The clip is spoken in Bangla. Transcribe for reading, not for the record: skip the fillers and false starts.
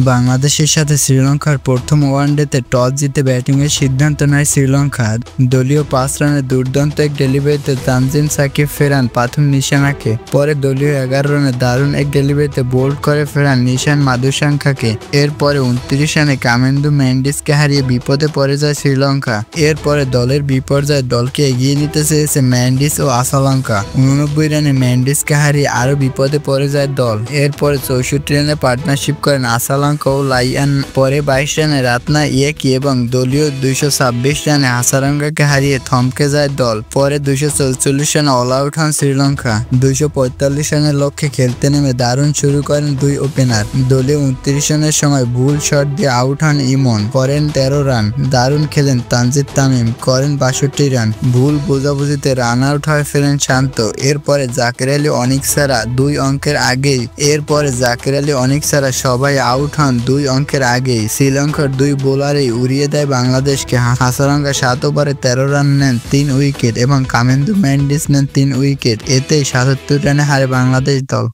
বাংলাদেশের সাথে শ্রীলঙ্কার প্রথম ওয়ানডেতে টস জিতে ব্যাটিংয়ের সিদ্ধান্ত নেয় শ্রীলঙ্কা। দলীয় ৫ রানের দুর্দান্ত এক ডেলিভারিতে তানজিম সাকিব ফেরান প্রথম নিশানাকে। পরে দলীয় ১১ রানে দারুণ এক ডেলিভারিতে বোল্ড করে ফেরান নিশান মাধুসাঙ্কাকে। এরপরে ২৯ রানে কামেন্দু মেন্ডিসকে হারিয়ে বিপদে পড়ে যায় শ্রীলঙ্কা। এরপরে দলের বিপর্যয়ে দলকে এগিয়ে নিতে চেয়েছে মেন্ডিস ও আসালঙ্কা। ৮৯ রানে মেন্ডিসকে হারিয়ে আরও বিপদে পড়ে যায় দল। এরপরে ৬৪ রানে পার্টনারশিপ করেন আসালঙ্কা ও লাইয়ান। পরে ২২ রানে রাতনা ইয়েকি এবং দলীয় ২২৬ রানে হাসালঙ্কাকে হারিয়ে থমকে যায় দল। পরে ২৪৪ রানে অল আউট হন শ্রীলঙ্কা। ২৪৫ রানের লক্ষ্যে খেলতে নেমে দারুণ শুরু করেন দুই ওপেনার। দলীয় ২৯ রানের সময় ভুল শট দিয়ে আউট হন ইমন, করেন ১৩ রান। দারুণ খেলেন তানজিদ তামিম, করেন ৬২ রান। ভুল বোঝাবুঝিতে রান আউট হয়ে ফেলেন শান্ত। এরপরে জাকের আলী অনিক ছাড়া ২ অঙ্কের আগেই সবাই আউট হন ২ অঙ্কের আগেই। শ্রীলঙ্কার ২ বোলারই উড়িয়ে দেয় বাংলাদেশকে। হাসালঙ্কা ৭ ওভারে ১৩ রান নেন, ৩ উইকেট এবং কামেন্দু মেন্ডিস নেন ৩ উইকেট। এতেই ৭৭ রানে হারে বাংলাদেশ দল।